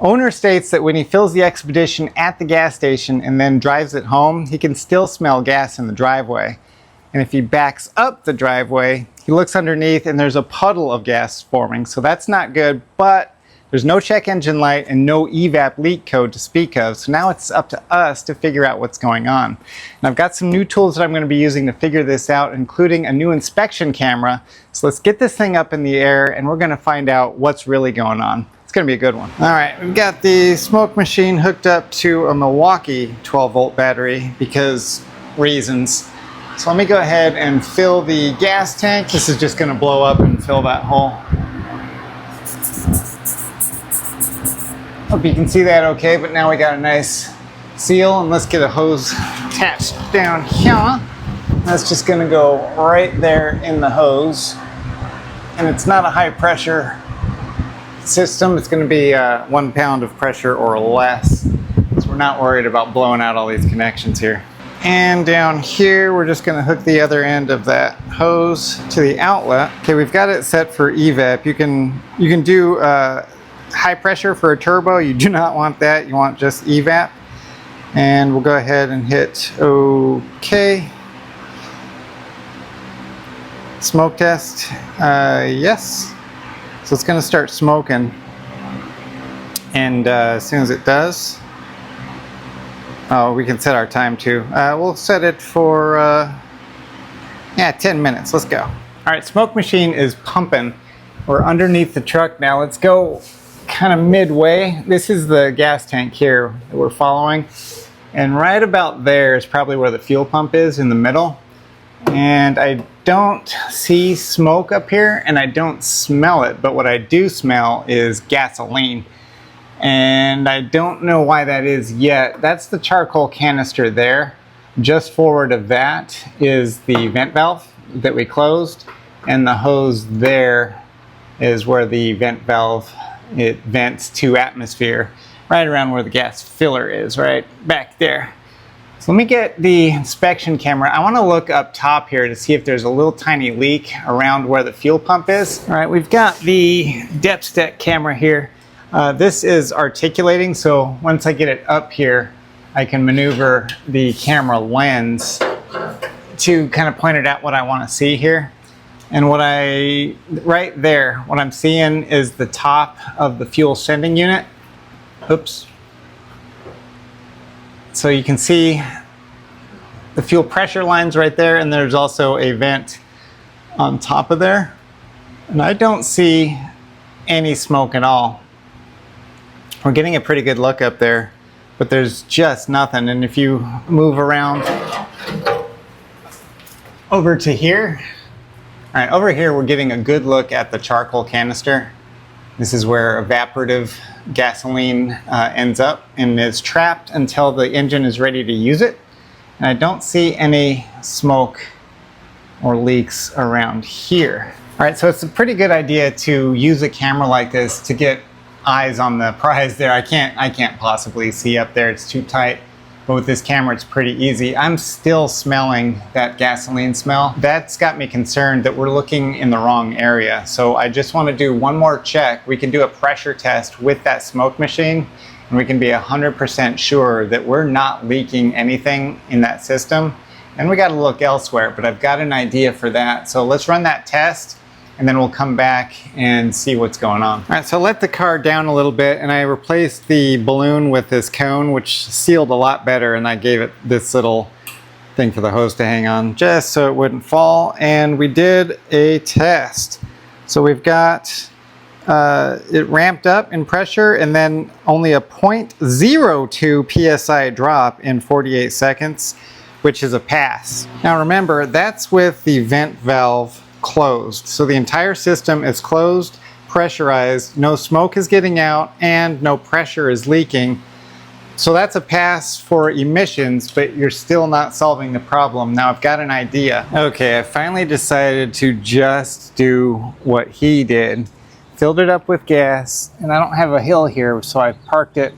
Owner states that when he fills the Expedition at the gas station and then drives it home, he can still smell gas in the driveway. And if he backs up the driveway, he looks underneath and there's a puddle of gas forming. So that's not good, but there's no check engine light and no evap leak code to speak of. So now it's up to us to figure out what's going on. And I've got some new tools that I'm going to be using to figure this out, including a new inspection camera. So let's get this thing up in the air and we're going to find out what's really going on. It's going to be a good one. All right, we've got the smoke machine hooked up to a Milwaukee 12-volt battery because reasons. So let me go ahead and fill the gas tank. This is just going to blow up and fill that hole. Hope you can see that okay, but now we got a nice seal, and let's get a hose attached down here. That's just going to go right there in the hose. And it's not a high pressure system. It's going to be 1 pound of pressure or less. So we're not worried about blowing out all these connections here. And down here, we're just going to hook the other end of that hose to the outlet. Okay, we've got it set for evap. You can do high pressure for a turbo. You do not want that. You want just evap. And we'll go ahead and hit OK. Smoke test. Yes. So it's going to start smoking. And as soon as it does, oh, we can set our time too. We'll set it for 10 minutes. Let's go. All right, smoke machine is pumping. We're underneath the truck now. Let's go kind of midway. This is the gas tank here that we're following. And right about there is probably where the fuel pump is, in the middle. And I don't see smoke up here and I don't smell it, but what I do smell is gasoline. And I don't know why that is yet. That's the charcoal canister there. Just forward of that is the vent valve that we closed, and the hose there is where the vent valve, it vents to atmosphere, right around where the gas filler is, right back there. So let me get the inspection camera. I want to look up top here to see if there's a little tiny leak around where the fuel pump is. All right, we've got the depth step camera here. This is articulating, so once I get it up here, I can maneuver the camera lens to kind of point it at what I want to see here. And right there, what I'm seeing is the top of the fuel sending unit. Oops. So you can see the fuel pressure lines right there, and there's also a vent on top of there. And I don't see any smoke at all. We're getting a pretty good look up there, but there's just nothing. And if you move around over to here, all right, over here we're getting a good look at the charcoal canister. This is where evaporative gasoline ends up and is trapped until the engine is ready to use it. And I don't see any smoke or leaks around here. All right, so it's a pretty good idea to use a camera like this to get eyes on the prize there. I can't possibly see up there, it's too tight. But with this camera, it's pretty easy. I'm still smelling that gasoline smell. That's got me concerned that we're looking in the wrong area. So I just want to do one more check. We can do a pressure test with that smoke machine, and we can be 100% sure that we're not leaking anything in that system. And we got to look elsewhere, but I've got an idea for that. So let's run that test, and then we'll come back and see what's going on. All right, so I let the car down a little bit and I replaced the balloon with this cone, which sealed a lot better, and I gave it this little thing for the hose to hang on just so it wouldn't fall. And we did a test. So we've got it ramped up in pressure and then only a 0.02 psi drop in 48 seconds, which is a pass. Now remember, that's with the vent valve closed. So the entire system is closed, pressurized, no smoke is getting out, and no pressure is leaking. So that's a pass for emissions, but you're still not solving the problem. Now I've got an idea. Okay, I finally decided to just do what he did. Filled it up with gas, and I don't have a hill here, so I parked it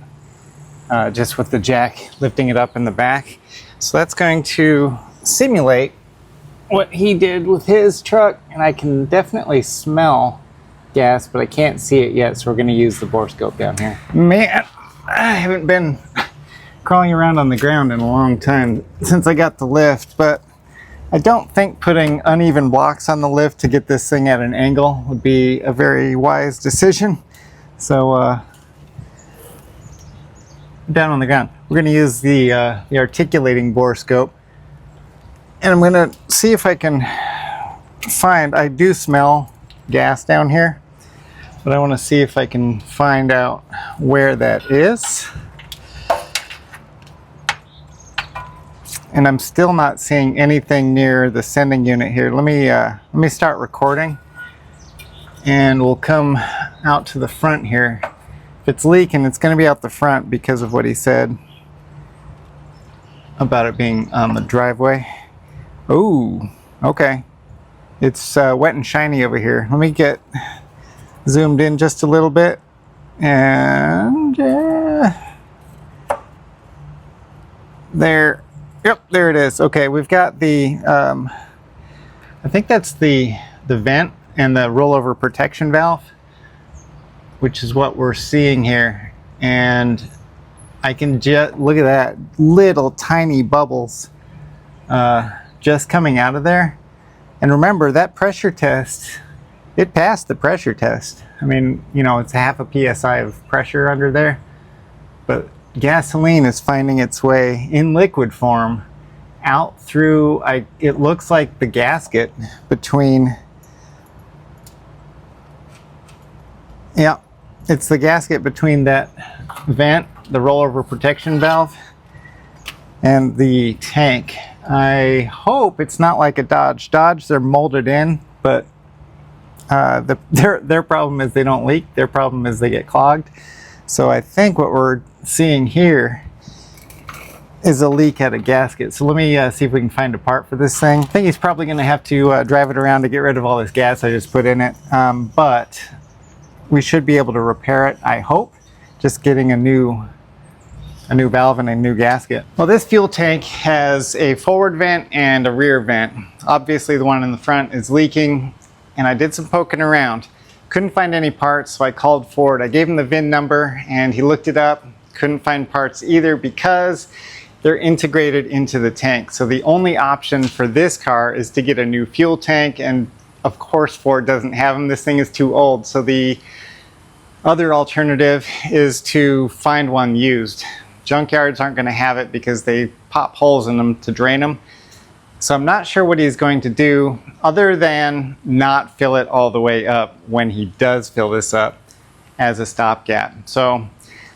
just with the jack lifting it up in the back. So that's going to simulate what he did with his truck, and I can definitely smell gas, but I can't see it yet, so we're going to use the borescope down here. Man, I haven't been crawling around on the ground in a long time since I got the lift, but I don't think putting uneven blocks on the lift to get this thing at an angle would be a very wise decision. So down on the ground, we're going to use the articulating borescope, and I'm going to see if I can find, I do smell gas down here, but I want to see if I can find out where that is. And I'm still not seeing anything near the sending unit here. Let me start recording, and we'll come out to the front here. If it's leaking, it's going to be out the front because of what he said about it being on the driveway. Ooh, okay. It's wet and shiny over here. Let me get zoomed in just a little bit, and there. Yep, there it is. Okay, we've got the, I think that's the vent and the rollover protection valve, which is what we're seeing here. And I can just, look at that, little tiny bubbles just coming out of there. And remember, that pressure test, it passed the pressure test. I mean, you know, it's half a PSI of pressure under there, but gasoline is finding its way in liquid form out through, it looks like the gasket between, yeah, it's the gasket between that vent, the rollover protection valve, and the tank. I hope it's not like a Dodge. Dodge, they're molded in, but their problem is they don't leak. Their problem is they get clogged. So I think what we're seeing here is a leak at a gasket. So let me see if we can find a part for this thing. I think he's probably going to have to drive it around to get rid of all this gas I just put in it. But we should be able to repair it, I hope. Just getting a new valve and a new gasket. Well, this fuel tank has a forward vent and a rear vent. Obviously the one in the front is leaking, and I did some poking around. Couldn't find any parts, so I called Ford. I gave him the VIN number and he looked it up. Couldn't find parts either because they're integrated into the tank. So the only option for this car is to get a new fuel tank, and of course Ford doesn't have them. This thing is too old. So the other alternative is to find one used. Junkyards aren't going to have it because they pop holes in them to drain them. So I'm not sure what he's going to do other than not fill it all the way up when he does fill this up as a stopgap. So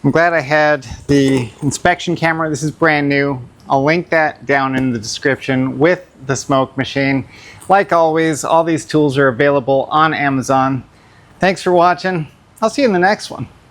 I'm glad I had the inspection camera. This is brand new. I'll link that down in the description with the smoke machine. Like always, all these tools are available on Amazon. Thanks for watching. I'll see you in the next one.